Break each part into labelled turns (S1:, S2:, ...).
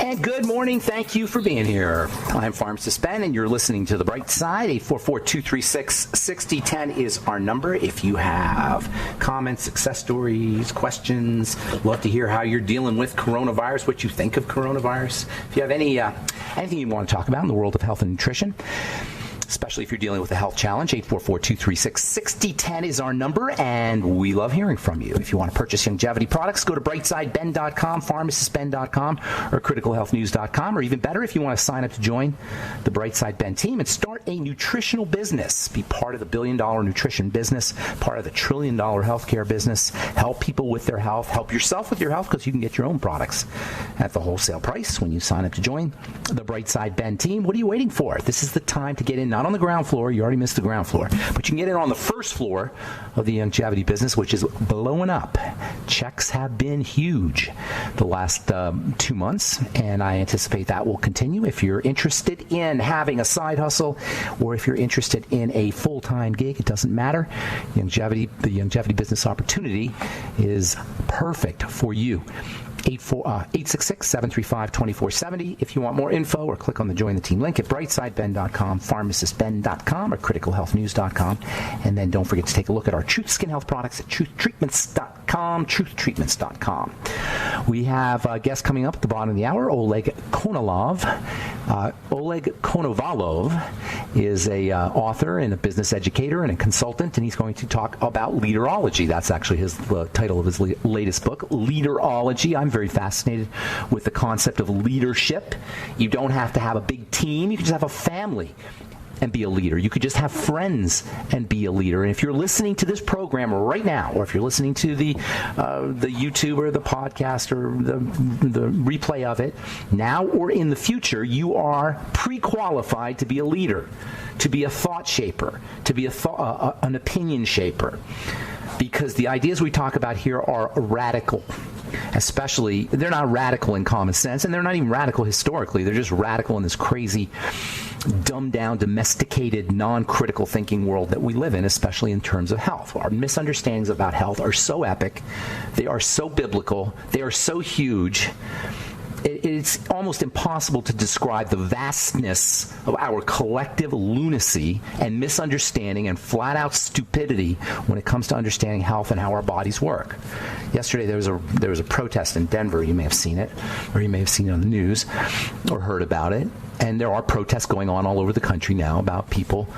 S1: And good morning. Thank you for being here. I'm Pharmacist Ben, and you're listening to The Bright Side. 844-236-6010 is our number. If you have comments, success stories, questions, love to hear how you're dealing with coronavirus, what you think of coronavirus. If you have anything you want to talk about in the world of health and nutrition, especially if you're dealing with a health challenge, 844-236-6010 is our number, and we love hearing from you. If you want to purchase longevity products, go to brightsideben.com, pharmacistben.com, or criticalhealthnews.com, or even better, if you want to sign up to join the Brightside Ben team and start a nutritional business, be part of the billion-dollar nutrition business, part of the trillion-dollar healthcare business, help people with their health, help yourself with your health, because you can get your own products at the wholesale price when you sign up to join the Brightside Ben team. What are you waiting for? This is the time to get in, not on the ground floor. You already missed the ground floor. But you can get in on the first floor of the longevity business, which is blowing up. Checks have been huge the last 2 months, and I anticipate that will continue. If you're interested in having a side hustle, or if you're interested in a full-time gig, it doesn't matter. The longevity business opportunity is perfect for you. 866-735-2470 if you want more info, or click on the Join the Team link at brightsideben.com, pharmacistben.com, or criticalhealthnews.com. And then don't forget to take a look at our Truth Skin Health products at truthtreatments.com, truthtreatments.com. We have a guest coming up at the bottom of the hour, Oleg Konovalov. Oleg Konovalov is a author and a business educator and a consultant, and he's going to talk about leaderology. That's actually the title of his latest book, Leaderology. I'm very fascinated with the concept of leadership. You don't have to have a big team. You can just have a family and be a leader. You could just have friends and be a leader. And if you're listening to this program right now, or if you're listening to the YouTube or the podcast or the replay of it, now or in the future, you are pre-qualified to be a leader, to be a thought shaper, to be an opinion shaper. Because the ideas we talk about here are radical. Especially, they're not radical in common sense, and they're not even radical historically. They're just radical in this crazy, dumbed-down, domesticated, non-critical thinking world that we live in, especially in terms of health. Our misunderstandings about health are so epic. They are so biblical. They are so huge. It's almost impossible to describe the vastness of our collective lunacy and misunderstanding and flat-out stupidity when it comes to understanding health and how our bodies work. Yesterday, there was a protest in Denver. You may have seen it, or you may have seen it on the news or heard about it. And there are protests going on all over the country now about people.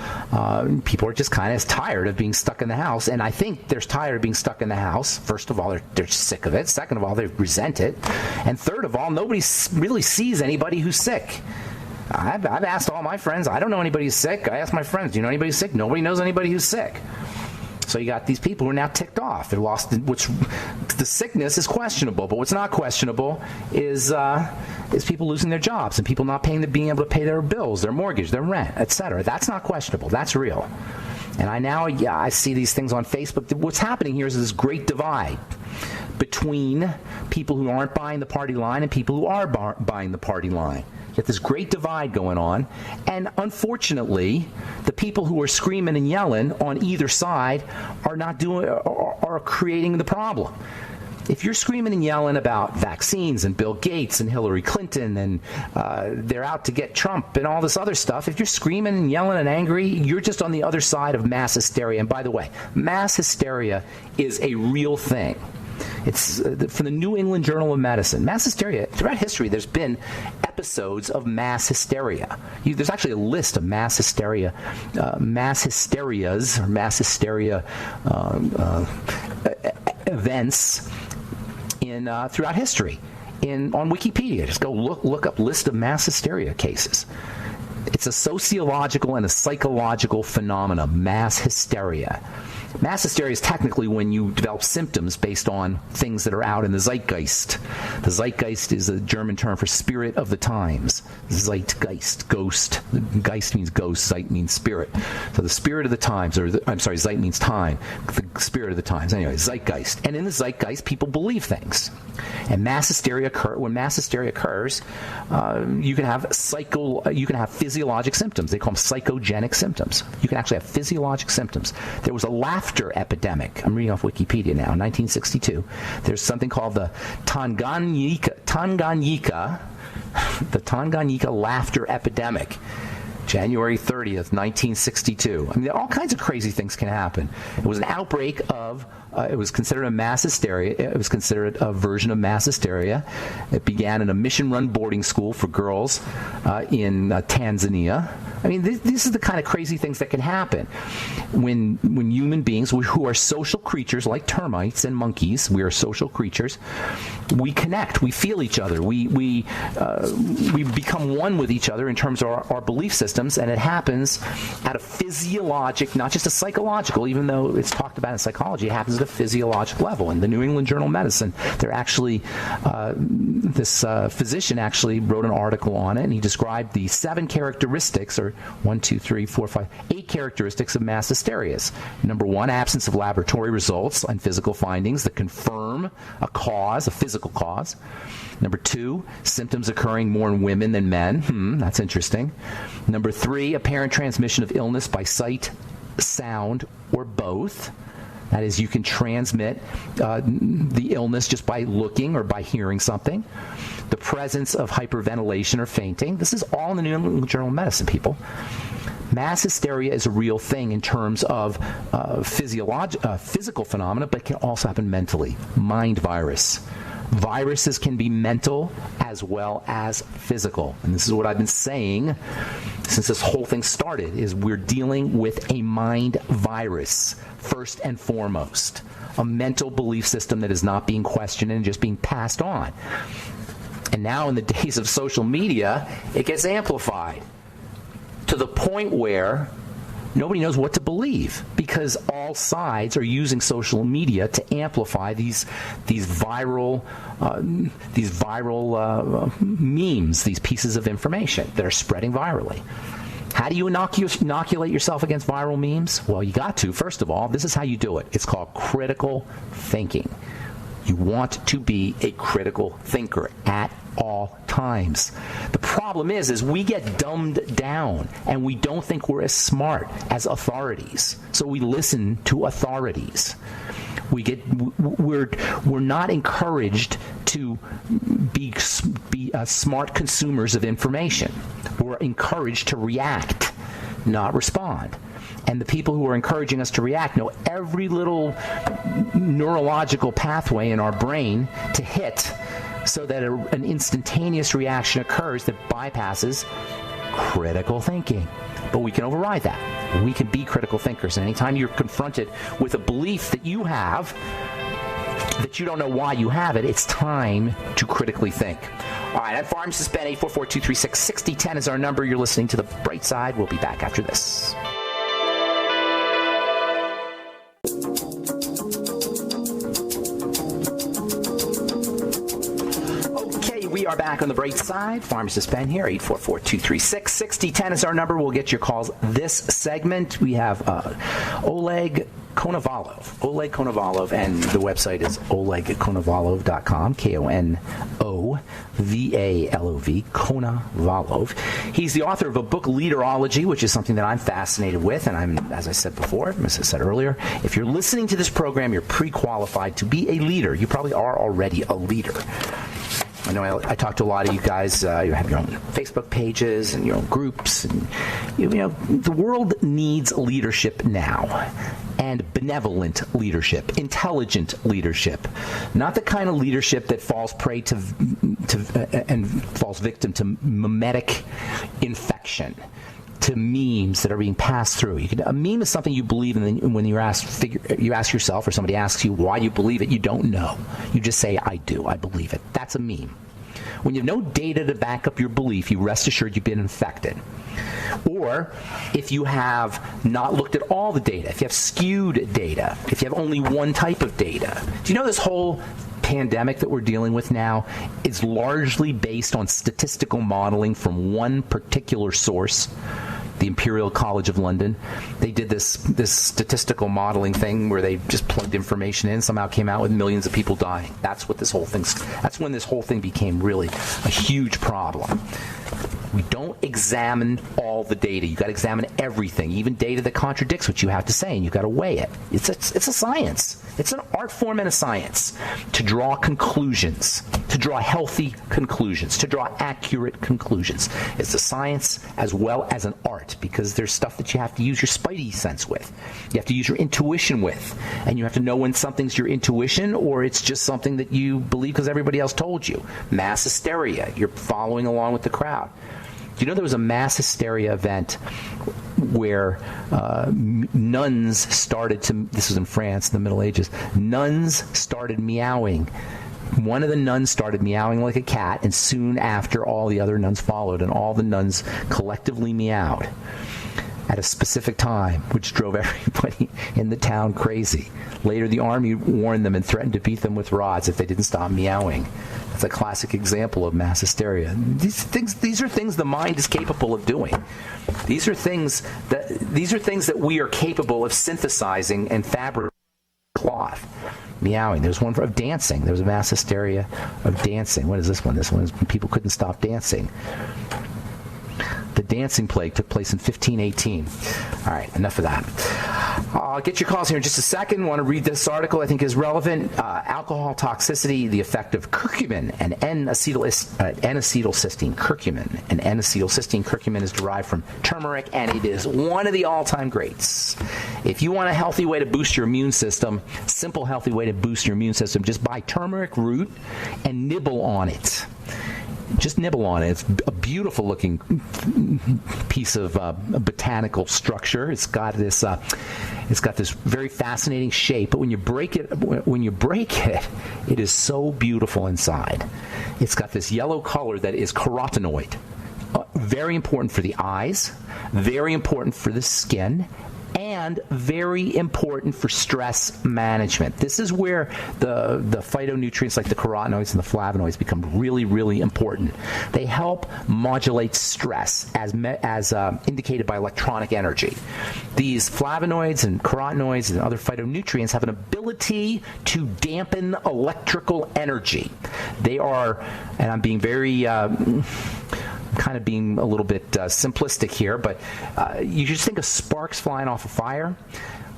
S1: People are just kind of tired of being stuck in the house. And I think they're tired of being stuck in the house. First of all, they're sick of it. Second of all, they resent it. And third of all, nobody really sees anybody who's sick. I've asked all my friends. I don't know anybody who's sick. I asked my friends, do you know anybody who's sick? Nobody knows anybody who's sick. So you got these people who are now ticked off. They're lost. The sickness is questionable, but what's not questionable is people losing their jobs and people not being able to pay their bills, their mortgage, their rent, etc. That's not questionable. That's real. And I see these things on Facebook. What's happening here is this great divide between people who aren't buying the party line and people who are buying the party line. You get this great divide going on, and unfortunately, the people who are screaming and yelling on either side are creating the problem. If you're screaming and yelling about vaccines and Bill Gates and Hillary Clinton and they're out to get Trump and all this other stuff, if you're screaming and yelling and angry, you're just on the other side of mass hysteria. And by the way, mass hysteria is a real thing. It's from the New England Journal of Medicine. Mass hysteria, throughout history, there's been episodes of mass hysteria. There's actually a list of mass hysteria, mass hysterias, or mass hysteria events throughout history. On Wikipedia, just go look up list of mass hysteria cases. It's a sociological and a psychological phenomenon, mass hysteria. Mass hysteria is technically when you develop symptoms based on things that are out in the zeitgeist. The zeitgeist is a German term for spirit of the times. Zeitgeist, ghost. Geist means ghost, zeit means spirit. So the spirit of the times, zeit means time. The spirit of the times. Anyway, zeitgeist. And in the zeitgeist, people believe things. And mass hysteria when mass hysteria occurs, you can have physiologic symptoms. They call them psychogenic symptoms. You can actually have physiologic symptoms. There was a laughter epidemic. I'm reading off Wikipedia now, 1962. There's something called the Tanganyika Tanganyika laughter epidemic. January 30th, 1962. I mean, all kinds of crazy things can happen. It was an outbreak of, it was considered a mass hysteria. It was considered a version of mass hysteria. It began in a mission-run boarding school for girls in Tanzania. I mean, this is the kind of crazy things that can happen when human beings, who are social creatures like termites and monkeys, we are social creatures, we connect, we feel each other, we become one with each other in terms of our belief systems, and it happens at a physiologic, not just a psychological, even though it's talked about in psychology, it happens at a physiologic level. In the New England Journal of Medicine, they're actually, this physician actually wrote an article on it, and he described the 7 characteristics, or 1, 2, 3, 4, 5, 8 characteristics of mass hysterias. Number 1, absence of laboratory results and physical findings that confirm a cause, a physical cause. Number 2, symptoms occurring more in women than men. That's interesting. Number 3, apparent transmission of illness by sight, sound, or both. That is, you can transmit the illness just by looking or by hearing something. The presence of hyperventilation or fainting. This is all in the New England Journal of Medicine, people. Mass hysteria is a real thing in terms of physical phenomena, but can also happen mentally. Mind virus. Viruses can be mental as well as physical. And this is what I've been saying since this whole thing started, is we're dealing with a mind virus, first and foremost. A mental belief system that is not being questioned and just being passed on. And now in the days of social media, it gets amplified to the point where nobody knows what to believe, because all sides are using social media to amplify these viral memes, these pieces of information that are spreading virally. How do you inoculate yourself against viral memes? Well, you got to. First of all, this is how you do it. It's called critical thinking. You want to be a critical thinker at all times. The problem is we get dumbed down and we don't think we're as smart as authorities. So we listen to authorities. We're not encouraged to be smart consumers of information. We're encouraged to react, not respond. And the people who are encouraging us to react know every little neurological pathway in our brain to hit so that an instantaneous reaction occurs that bypasses critical thinking. But we can override that. We can be critical thinkers. And anytime you're confronted with a belief that you have, that you don't know why you have it, it's time to critically think. All right, I'm Pharmacist Ben. 844-236-6010 is our number. You're listening to The Bright Side. We'll be back after this. We are back on The Bright Side. Pharmacist Ben here. 844-236-6010 is our number. We'll get your calls this segment. We have Oleg Konovalov, and the website is olegkonovalov.com, Konovalov, Konovalov. He's the author of a book, Leaderology, which is something that I'm fascinated with, and I'm, as I said before, as I said earlier, if you're listening to this program, you're pre-qualified to be a leader. You probably are already a leader. I know I talk to a lot of you guys. You have your own Facebook pages and your own groups. And, you know, the world needs leadership now. And benevolent leadership, intelligent leadership. Not the kind of leadership that falls prey to and falls victim to mimetic infection, to memes that are being passed through. A meme is something you believe in, and when you ask yourself, or somebody asks you why you believe it, you don't know. You just say, I do, I believe it. That's a meme. When you have no data to back up your belief, you rest assured you've been infected. Or if you have not looked at all the data, if you have skewed data, if you have only one type of data. Do you know this whole pandemic that we're dealing with now is largely based on statistical modeling from one particular source, the Imperial College of London? They did this statistical modeling thing where they just plugged information in, somehow came out with millions of people dying. That's when this whole thing became really a huge problem. We don't examine all the data. You got to examine everything, even data that contradicts what you have to say, and you got to weigh it. It's a science. It's an art form and a science to draw conclusions, to draw healthy conclusions, to draw accurate conclusions. It's a science as well as an art, because there's stuff that you have to use your spidey sense with. You have to use your intuition with, and you have to know when something's your intuition or it's just something that you believe because everybody else told you. Mass hysteria. You're following along with the crowd. Do you know there was a mass hysteria event where nuns started to, this was in France in the Middle Ages, nuns started meowing. One of the nuns started meowing like a cat, and soon after all the other nuns followed, and all the nuns collectively meowed at a specific time, which drove everybody in the town crazy. Later, the army warned them and threatened to beat them with rods if they didn't stop meowing. That's a classic example of mass hysteria. These are things the mind is capable of doing. These are things that we are capable of synthesizing and fabricating cloth. Meowing. There's one of dancing. There was a mass hysteria of dancing. What is this one? This one is when people couldn't stop dancing. The dancing plague took place in 1518. All right, enough of that. I'll get your calls here in just a second. I want to read this article I think is relevant. Alcohol toxicity, the effect of curcumin and N-acetylcysteine. Curcumin and N-acetylcysteine. Curcumin is derived from turmeric, and it is one of the all-time greats. If you want a healthy way to boost your immune system, simple healthy way to boost your immune system, just buy turmeric root and nibble on it. Just nibble on it. It's a beautiful looking piece of botanical structure. It's got this very fascinating shape. But when you break it, it is so beautiful inside. It's got this yellow color that is carotenoid. Very important for the eyes. Very important for the skin. And very important for stress management. This is where the phytonutrients like the carotenoids and the flavonoids become really, really important. They help modulate stress as indicated by electronic energy. These flavonoids and carotenoids and other phytonutrients have an ability to dampen electrical energy. They are, and I'm being very... kind of being a little bit simplistic here, but you just think of sparks flying off a fire.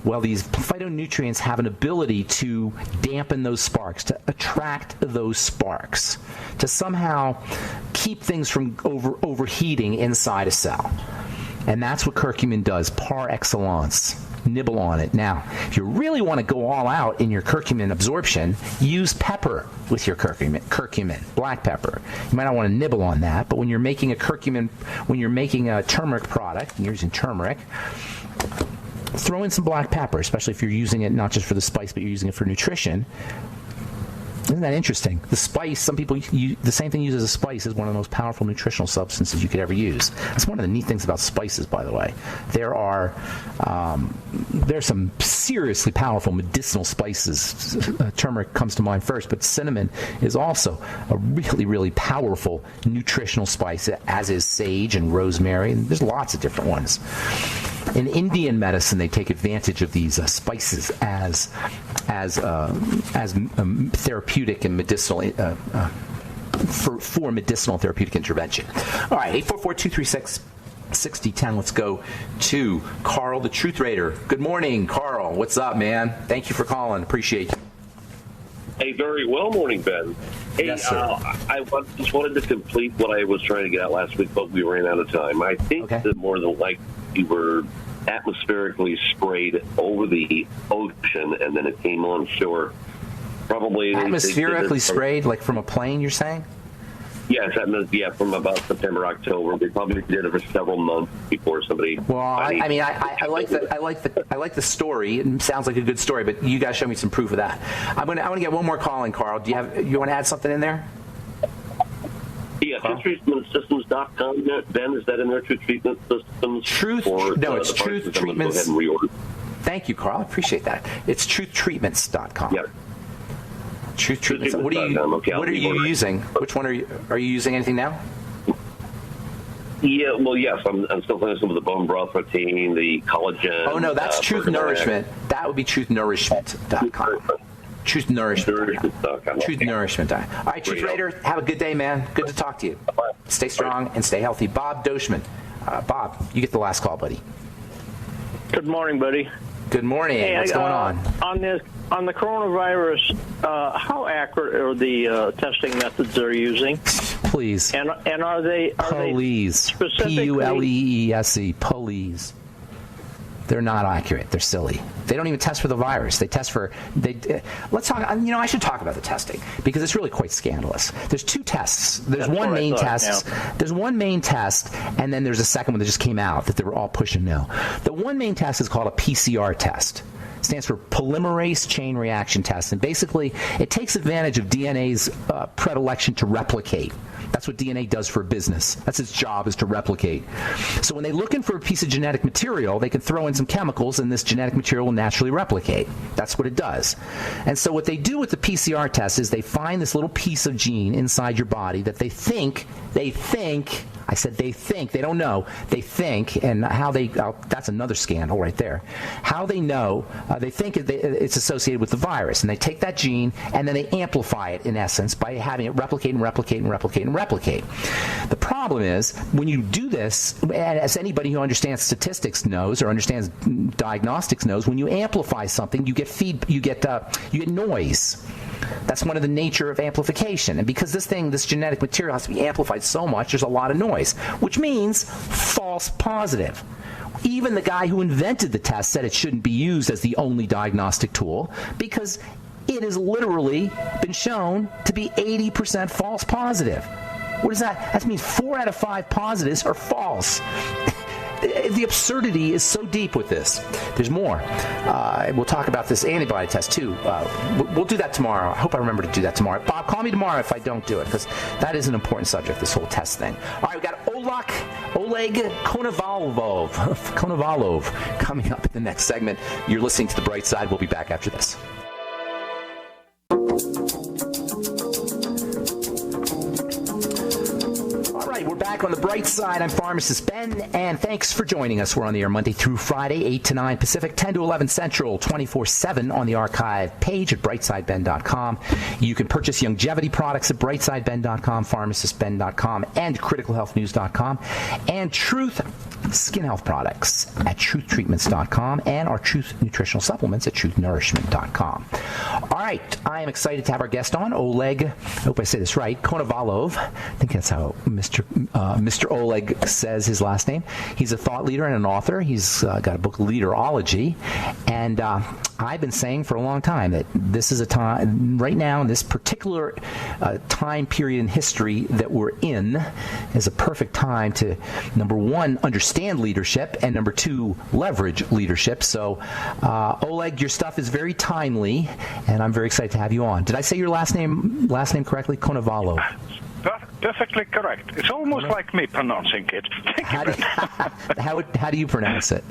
S1: Well, these phytonutrients have an ability to dampen those sparks, to attract those sparks, to somehow keep things from overheating inside a cell. And that's what curcumin does, par excellence. Nibble on it. Now, if you really want to go all out in your curcumin absorption, use pepper with your curcumin, black pepper. You might not want to nibble on that, but when you're making a turmeric product, and you're using turmeric, throw in some black pepper, especially if you're using it not just for the spice, but you're using it for nutrition. Isn't that interesting? The spice, some people use the same thing used as a spice is one of the most powerful nutritional substances you could ever use. That's one of the neat things about spices, by the way. There's some seriously powerful medicinal spices. Turmeric comes to mind first, but cinnamon is also a really, really powerful nutritional spice, as is sage and rosemary. And there's lots of different ones. In Indian medicine, they take advantage of these spices as therapeutic and medicinal for medicinal therapeutic intervention. All right, 844-236-6010. Let's go to Carl, the Truth Raider. Good morning, Carl. What's up, man? Thank you for calling. Appreciate you.
S2: Hey, very well, morning, Ben. Hey,
S1: yes, sir.
S2: I just wanted to complete what I was trying to get out last week, but we ran out of time. I think that more than likely we were atmospherically sprayed over the ocean, and then it came on shore. Probably
S1: atmospherically sprayed, like from a plane, you're saying?
S2: Yes, from about September, October. We probably did it for several months before somebody.
S1: Well, I like the story. It sounds like a good story, but you guys show me some proof of that. I want to get one more call in, Carl. You want to add something in there?
S2: Yeah, TruthTreatmentSystems.com. Ben, is that in there? Truth Treatment Systems.
S1: It's Truth Treatments. Thank you, Carl. I appreciate that. It's TruthTreatments.com.
S2: Yep.
S1: Truth Treatments. What are you using? Which one are you using? Anything now?
S2: Yeah, well, yes. I'm still playing some of the bone broth protein, the collagen.
S1: Oh no, that's Truth Nourishment. That would be TruthNourishment.com. Truth Nourishment. Truth Nourishment. All right, Truth
S2: Radio.
S1: Raider, have a good day, man. Good to talk to you. Stay strong and stay healthy. Bob Doshman. Bob, you get the last call, buddy.
S3: Good morning, buddy.
S1: Good morning.
S3: Hey,
S1: What's going on?
S3: On the coronavirus, how accurate are the testing methods they're using?
S1: Please.
S3: And are they specifically
S1: P-U-L-E-E-S-E. Police. They're not accurate. They're silly. They don't even test for the virus. They test for. Let's talk. I should talk about the testing because it's really quite scandalous. There's two tests. There's one main test. Yeah. There's one main test, and then there's a second one that just came out that they were all pushing now. The one main test is called a PCR test. It stands for polymerase chain reaction test, and basically it takes advantage of DNA's predilection to replicate. That's what DNA does for a business. That's its job, is to replicate. So when they're looking for a piece of genetic material, they can throw in some chemicals, and this genetic material will naturally replicate. That's what it does. And so what they do with the PCR test is they find this little piece of gene inside your body that they think, I said they think, they don't know, they think, and how they, that's another scandal right there. How they know, they think it's associated with the virus, and they take that gene, and then they amplify it, in essence, by having it replicate and replicate and replicate and replicate. The problem is, when you do this, and as anybody who understands statistics knows, or understands diagnostics knows, when you amplify something, you get noise. That's one of the nature of amplification. And because this genetic material has to be amplified so much, there's a lot of noise, which means false positive. Even the guy who invented the test said it shouldn't be used as the only diagnostic tool because it has literally been shown to be 80% false positive. What is that? That means 4 out of 5 positives are false. The absurdity is so deep with this. There's more. We'll talk about this antibody test, too. We'll do that tomorrow. I hope I remember to do that tomorrow. Bob, call me tomorrow if I don't do it, because that is an important subject, this whole test thing. All right, we've got Oleg Konovalov coming up in the next segment. You're listening to The Bright Side. We'll be back after this. We're back on The Bright Side. I'm Pharmacist Ben, and thanks for joining us. We're on the air Monday through Friday, 8 to 9 Pacific, 10 to 11 Central, 24/7 on the archive page at brightsideben.com. You can purchase longevity products at brightsideben.com, pharmacistben.com, and criticalhealthnews.com, and Truth Skin Health products at truthtreatments.com, and our Truth Nutritional Supplements at truthnnourishment.com. All right, I am excited to have our guest on, Oleg, I hope I say this right, Konovalov. I think that's how Mr. Oleg says his last name. He's a thought leader and an author. He's got a book, Leaderology, and I've been saying for a long time that this is a time, right now, in this particular time period in history that we're in, is a perfect time to, number one, understand leadership, and number two, leverage leadership. So, Oleg, your stuff is very timely, and I'm very excited to have you on. Did I say your last name correctly? Konovalov.
S4: Perfectly correct. It's almost like me pronouncing it.
S1: How do you pronounce it?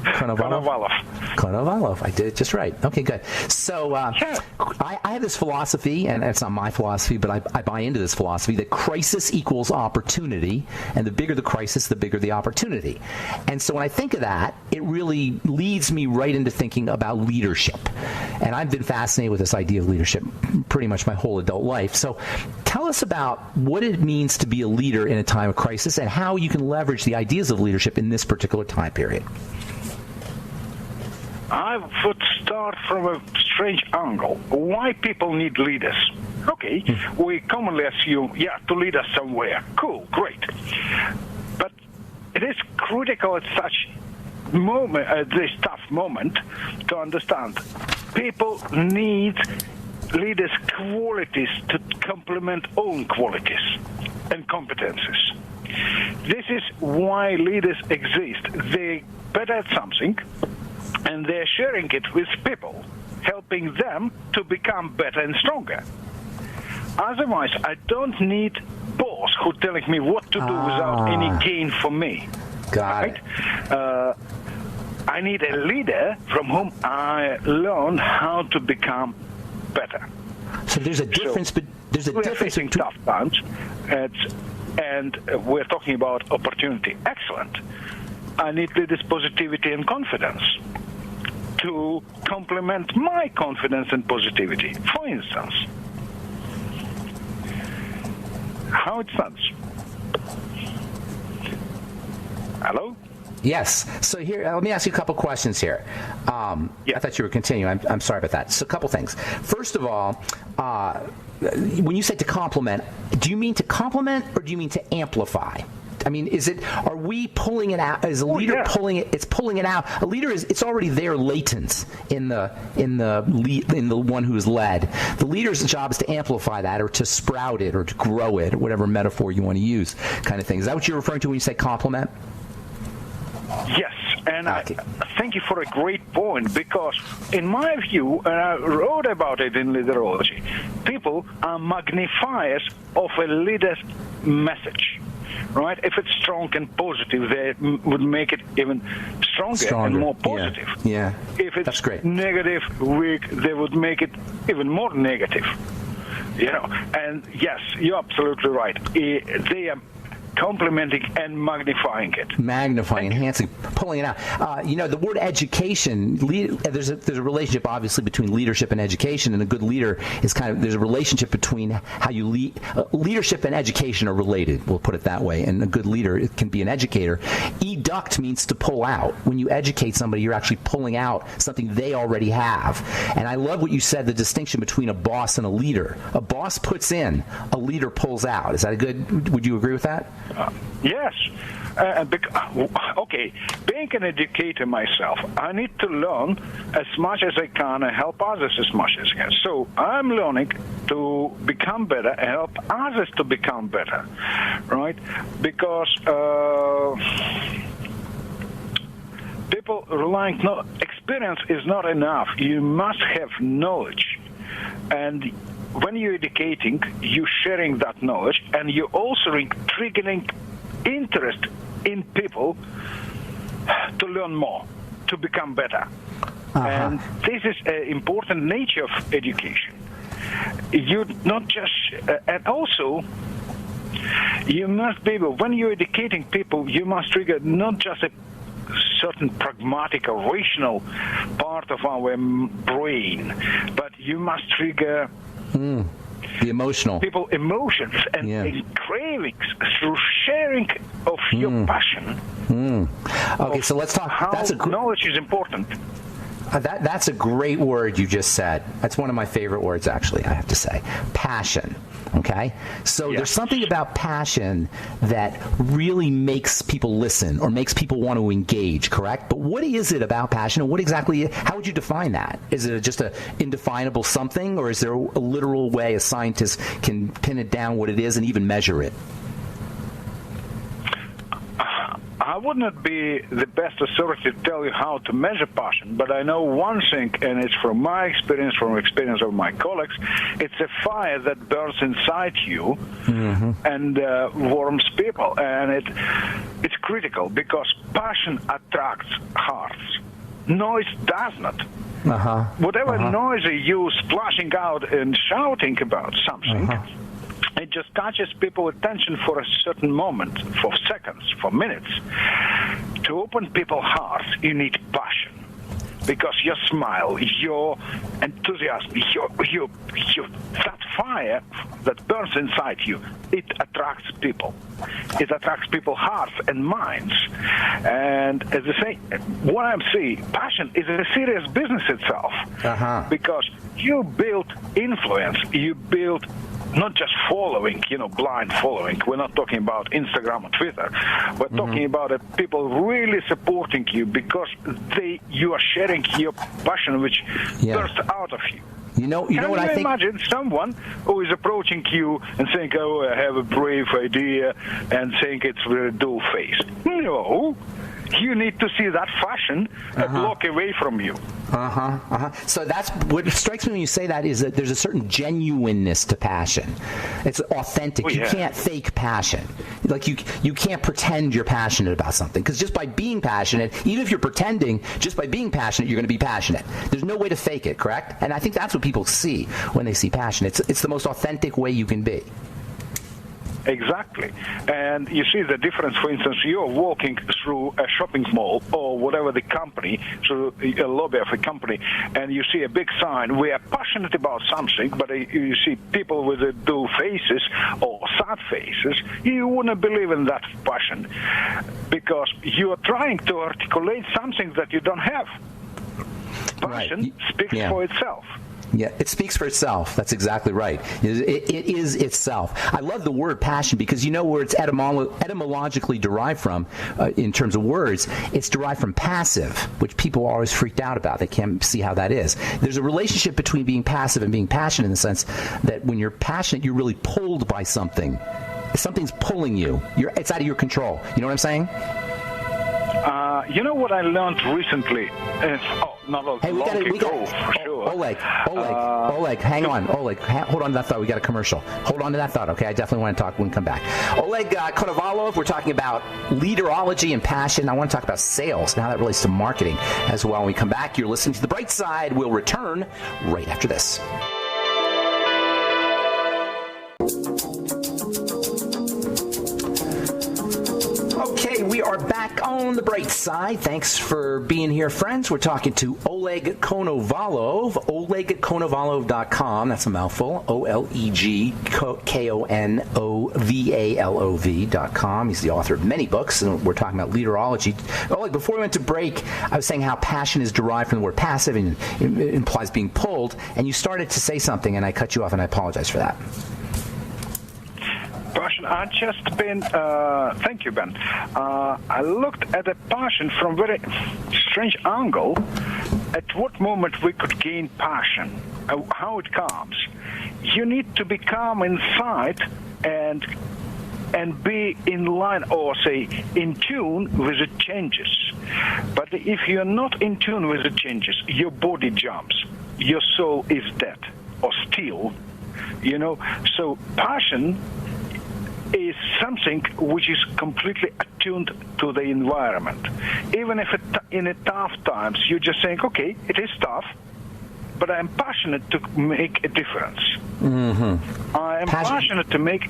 S1: Konovalov. I did it just right. Okay, good. So I have this philosophy, and it's not my philosophy, but I buy into this philosophy, that crisis equals opportunity, and the bigger the crisis, the bigger the opportunity. And so when I think of that, it really leads me right into thinking about leadership. And I've been fascinated with this idea of leadership pretty much my whole adult life. So tell us about what it means to be a leader in a time of crisis, and how you can leverage the ideas of leadership in this particular time period.
S4: I would start from a strange angle. Why people need leaders? Okay, we commonly assume, to lead us somewhere. Cool, great. But it is critical at such moment, this tough moment, to understand people need leaders' qualities to complement own qualities and competences. This is why leaders exist. They're better at something, and they're sharing it with people, helping them to become better and stronger. Otherwise, I don't need boss who telling me what to do without any gain for me.
S1: Got it.
S4: I need a leader from whom I learn how to become better.
S1: So there's a difference, but there's a difference
S4: between tough times, and we're talking about opportunity. Excellent. I need leaders' positivity and confidence. to complement my confidence and positivity. For instance, how it sounds. Hello?
S1: Yes. So here, let me ask you a couple questions here. I thought you were continuing. I'm sorry about that. So a couple things. First of all, when you say to compliment, do you mean to compliment or do you mean to amplify? I mean, are we pulling it out? Is a leader pulling it? It's pulling it out. A leader it's already there latent in the one who's led. The leader's job is to amplify that or to sprout it or to grow it, or whatever metaphor you want to use, kind of thing. Is that what you're referring to when you say compliment?
S4: Yes, and okay. I thank you for a great point, because in my view, and I wrote about it in Leaderology, people are magnifiers of a leader's message. Right? If it's strong and positive, they would make it even stronger. And more positive.
S1: Yeah.
S4: If it's
S1: that's great.
S4: Negative, weak, they would make it even more negative. You know, and yes, you're absolutely right. They are complementing and magnifying it.
S1: Magnifying, enhancing, pulling it out. The word education, there's a relationship, obviously, between leadership and education, and a good leader is there's a relationship between how you lead. Leadership and education are related, we'll put it that way, and a good leader can be an educator. Educt means to pull out. When you educate somebody, you're actually pulling out something they already have. And I love what you said, the distinction between a boss and a leader. A boss puts in, a leader pulls out. Is that would you agree with that?
S4: Yes. Okay, being an educator myself, I need to learn as much as I can and help others as much as I can. So I'm learning to become better and help others to become better, right? Because people relying, experience is not enough. You must have knowledge. And when you're educating, you're sharing that knowledge, and you're also triggering interest in people to learn more, to become better. And this is an important nature of education. You not just, and also, you must be able, when you're educating people, you must trigger not just a certain pragmatic or rational part of our brain, but you must trigger
S1: the emotional.
S4: People emotions and cravings through sharing of your passion.
S1: Okay, so let's talk.
S4: How knowledge is important.
S1: That's a great word you just said. That's one of my favorite words, actually, I have to say. Passion. Okay? So there's something about passion that really makes people listen or makes people want to engage, correct? But what is it about passion, and how would you define that? Is it just an indefinable something, or is there a literal way a scientist can pin it down what it is and even measure it?
S4: I would not be the best authority to tell you how to measure passion, but I know one thing, and it's from my experience, from experience of my colleagues. It's a fire that burns inside you and warms people, and it's critical because passion attracts hearts. Noise does not. Whatever noise you splashing out and shouting about something, it just catches people's attention for a certain moment, for seconds, for minutes. To open people's hearts, you need passion. Because your smile, your enthusiasm, that fire that burns inside you, it attracts people. It attracts people's hearts and minds. And as I say, what I'm saying, passion is a serious business itself. Because you build influence, you build not just following, blind following. We're not talking about Instagram or Twitter. We're talking about people really supporting you because you are sharing your passion, which bursts out of you.
S1: You know what I think?
S4: Imagine someone who is approaching you and saying, "Oh, I have a brave idea," and saying it's very dull-faced. No. You need to see that fashion and walk away from you.
S1: So that's what strikes me when you say that, is that there's a certain genuineness to passion. It's authentic. You can't fake passion. Like you can't pretend you're passionate about something, because just by being passionate, even if you're pretending, just by being passionate, you're going to be passionate. There's no way to fake it, correct? And I think that's what people see when they see passion. It's the most authentic way you can be.
S4: Exactly. And you see the difference, for instance, you're walking through a shopping mall or whatever the company, through a lobby of a company, and you see a big sign, we are passionate about something, but you see people with the dull faces or sad faces, you wouldn't believe in that passion because you are trying to articulate something that you don't have. Passion speaks for itself.
S1: Yeah, it speaks for itself. That's exactly right. It is itself. I love the word passion because you know where it's etymologically derived from in terms of words. It's derived from passive, which people are always freaked out about. They can't see how that is. There's a relationship between being passive and being passionate in the sense that when you're passionate, you're really pulled by something. Something's pulling you. It's out of your control. You know what I'm saying?
S4: You know what I learned recently?
S1: Hey, we got
S4: for sure.
S1: Oleg, hang on. Oleg, hold on to that thought. We got a commercial. Hold on to that thought, okay? I definitely want to talk when we come back. Oleg Konovalov, we're talking about leaderology and passion. I want to talk about sales and how that relates to marketing as well. When we come back, you're listening to The Bright Side. We'll return right after this. Okay, we are back on The Bright Side. Thanks for being here, friends. We're talking to Oleg Konovalov, olegkonovalov.com. That's a mouthful. OlegKonovalov.com. He's the author of many books, and we're talking about leaderology. Oleg, before we went to break, I was saying how passion is derived from the word passive and it implies being pulled, and you started to say something, and I cut you off, and I apologize for that.
S4: Passion. I just been. Thank you, Ben. I looked at a passion from very strange angle. At what moment we could gain passion? How it comes? You need to be calm inside and be in line, or say in tune with the changes. But if you're not in tune with the changes, your body jumps. Your soul is dead or still. You know. So passion is something which is completely attuned to the environment. Even if in a tough times, you just think, okay, it is tough, but I'm passionate to make a difference. Mm-hmm. I am passionate to make,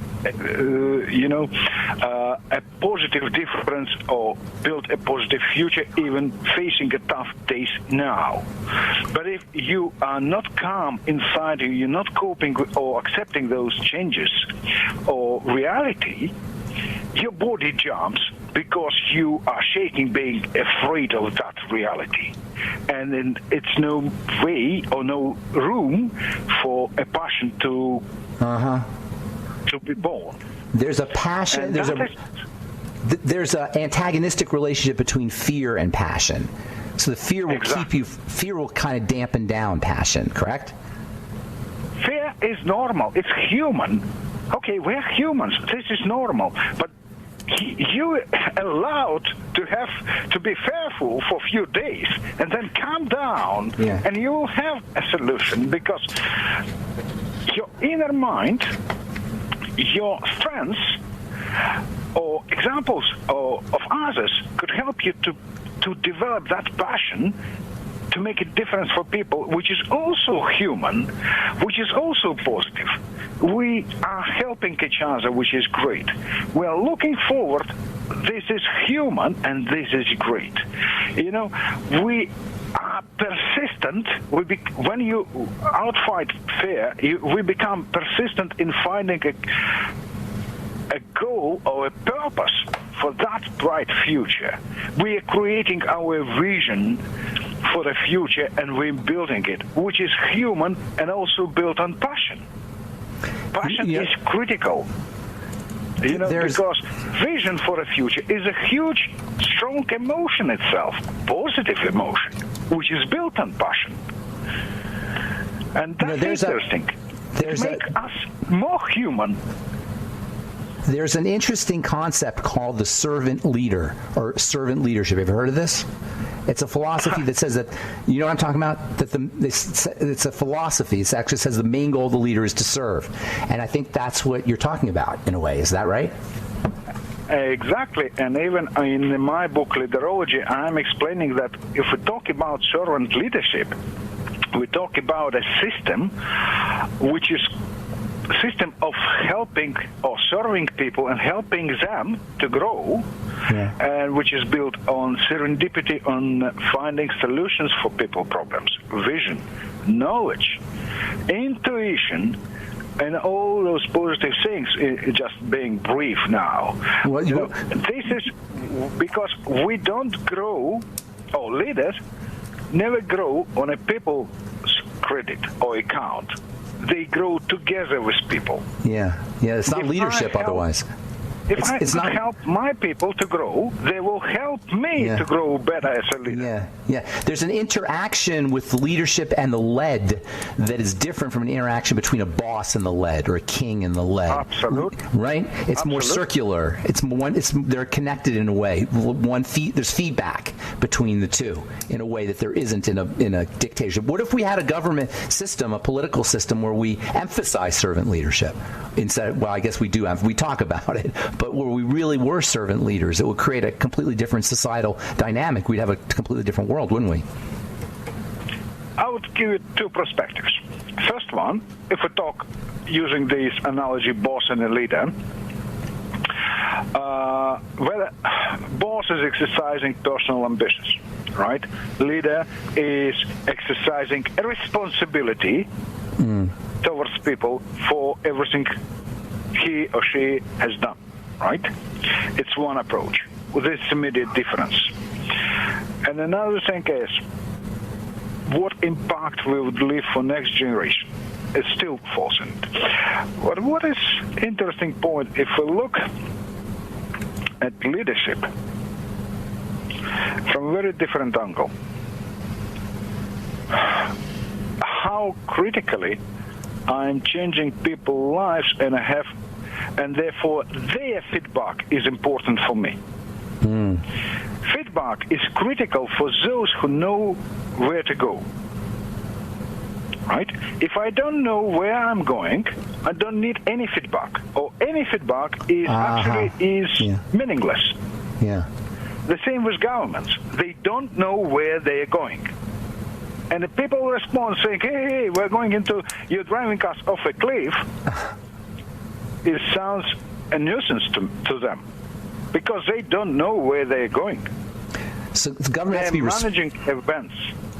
S4: a positive difference or build a positive future, even facing a tough days now. But if you are not calm inside you, you're not coping with or accepting those changes or reality, your body jumps because you are shaking, being afraid of that reality. And then it's no way or no room for a passion to be born.
S1: There's a passion. There's an antagonistic relationship between fear and passion. So the fear will fear will kind of dampen down passion, correct?
S4: Fear is normal. It's human. Okay, we're humans. This is normal. But you allowed to be fearful for a few days and then calm down, and you will have a solution, because your inner mind, your strengths or examples of others could help you to develop that passion to make a difference for people, which is also human, which is also positive. We are helping each other, which is great. We are looking forward. This is human, and this is great. You know, we are persistent. When you outfight fear, we become persistent in finding a goal or a purpose for that bright future. We are creating our vision for the future, and we're building it, which is human and also built on passion. Passion is critical, because vision for the future is a huge, strong emotion itself, positive emotion, which is built on passion. And that's interesting. It makes us more human.
S1: There's an interesting concept called the servant leader, or servant leadership. Have you heard of this? It's a philosophy that says that, you know what I'm talking about? It's a philosophy. It actually says the main goal of the leader is to serve. And I think that's what you're talking about, in a way. Is that right?
S4: Exactly. And even in my book, Leaderology, I'm explaining that if we talk about servant leadership, we talk about a system which is system of helping or serving people and helping them to grow, and which is built on serendipity, on finding solutions for people problems, vision, knowledge, intuition, and all those positive things, just being brief now. This is because we don't grow, or leaders never grow on a people's credit or account. They grow together with people.
S1: Yeah, it's not leadership otherwise.
S4: If I help my people to grow, they will help me to grow better as a leader.
S1: Yeah. There's an interaction with leadership and the led that is different from an interaction between a boss and the led, or a king and the led.
S4: Absolutely.
S1: Right? It's more circular. They're connected in a way. There's feedback between the two in a way that there isn't in a dictatorship. What if we had a government system, a political system, where we emphasize servant leadership instead? Well, I guess we do. We talk about it. But where we really were servant leaders, it would create a completely different societal dynamic. We'd have a completely different world, wouldn't we?
S4: I would give you two perspectives. First one, if we talk using this analogy, boss and a leader, whether boss is exercising personal ambitions, right? Leader is exercising a responsibility towards people for everything he or she has done. Right? It's one approach with this immediate difference. And another thing is what impact we would leave for next generation. It's still false. But what is interesting point, if we look at leadership from a very different angle, how critically I'm changing people's lives, and therefore their feedback is important for me. Feedback is critical for those who know where to go. Right? If I don't know where I'm going, I don't need any feedback. Or any feedback is meaningless.
S1: Yeah.
S4: The same with governments. They don't know where they are going. And the people respond saying, hey, we're going you're driving us off a cliff. It sounds a nuisance to them because they don't know where they're going.
S1: So the government has to be
S4: managing events.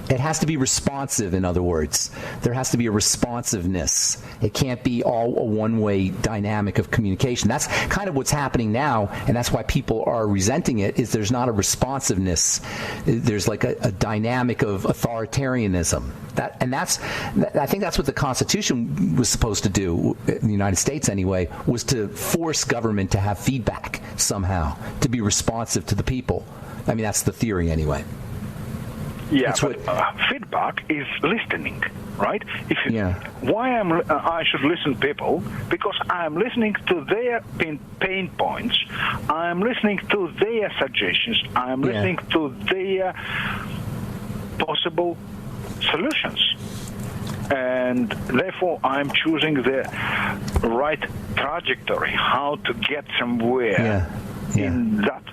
S1: It has to be responsive, in other words. There has to be a responsiveness. It can't be all a one-way dynamic of communication. That's kind of what's happening now, and that's why people are resenting it, is there's not a responsiveness. There's like a dynamic of authoritarianism. I think that's what the Constitution was supposed to do, in the United States anyway, was to force government to have feedback somehow, to be responsive to the people. I mean, that's the theory anyway.
S4: Yeah, but feedback is listening, right? Why I should listen to people? Because I'm listening to their pain points. I'm listening to their suggestions. I'm listening to their possible solutions. And therefore, I'm choosing the right trajectory, how to get somewhere in that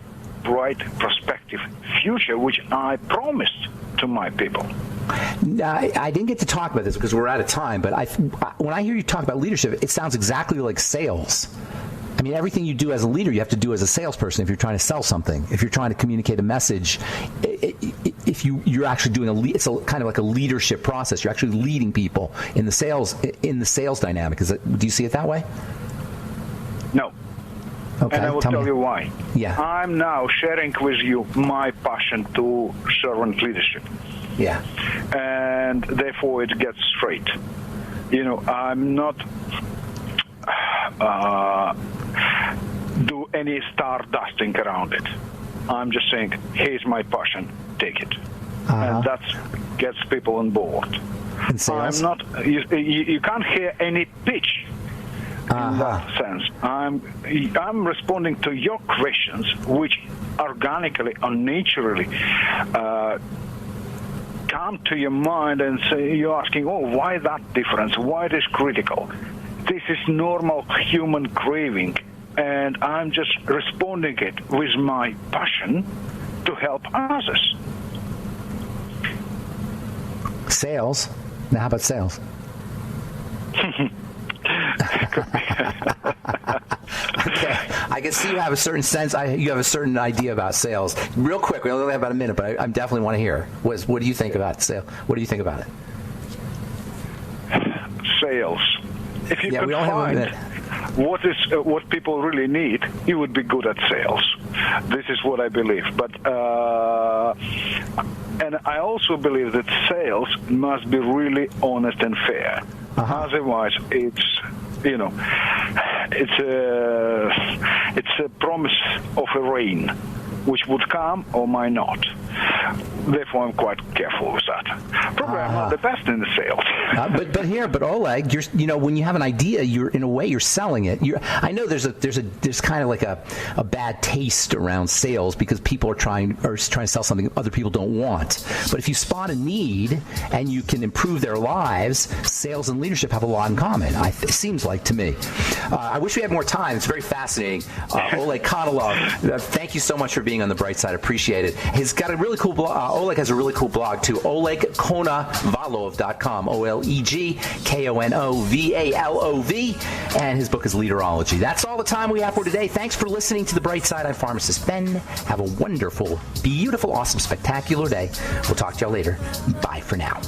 S4: bright prospective future, which I promised to my people.
S1: I didn't get to talk about this because we're out of time, but when I hear you talk about leadership, it sounds exactly like sales. I mean, everything you do as a leader, you have to do as a salesperson if you're trying to sell something. If you're trying to communicate a message, if you're actually doing it's kind of like a leadership process. You're actually leading people in the sales dynamic. Do you see it that way?
S4: No.
S1: Okay,
S4: and I will tell you why.
S1: Yeah.
S4: I'm now sharing with you my passion to servant leadership.
S1: Yeah.
S4: And therefore it gets straight. I'm not do any star dusting around it. I'm just saying, here's my passion, take it. And that gets people on board.
S1: And sales?
S4: I'm not, you can't hear any pitch. In that sense, I'm responding to your questions, which organically or naturally come to your mind, and say you're asking, why that difference? Why it is critical? This is normal human craving, and I'm just responding it with my passion to help others.
S1: Sales? Now, how about sales? Okay, I can see you have a certain sense. You have a certain idea about sales. Real quick, we only have about a minute, but I definitely want to hear. What do you think about sales? What do you think about it?
S4: Sales. If you could
S1: we only have a minute.
S4: What people really need, you would be good at sales. This is what I believe. But and I also believe that sales must be really honest and fair. Otherwise, it's a promise of a rain, which would come or might not. Therefore, I'm quite careful with that. Probably I'm not the best in the sales.
S1: but Oleg, when you have an idea, you're selling it. I know there's kind of like a bad taste around sales because people are trying to sell something other people don't want. But if you spot a need and you can improve their lives, sales and leadership have a lot in common. It seems like to me. I wish we had more time. It's very fascinating. Oleg Konolov, thank you so much for being on the bright side. Appreciate it. He's got a really cool blog. Oleg has a really cool blog too. OlegKonovalov.com. OlegKonovalov. And his book is Leaderology. That's all the time we have for today. Thanks for listening to The Bright Side. I'm Pharmacist Ben. Have a wonderful, beautiful, awesome, spectacular day. We'll talk to y'all later. Bye for now.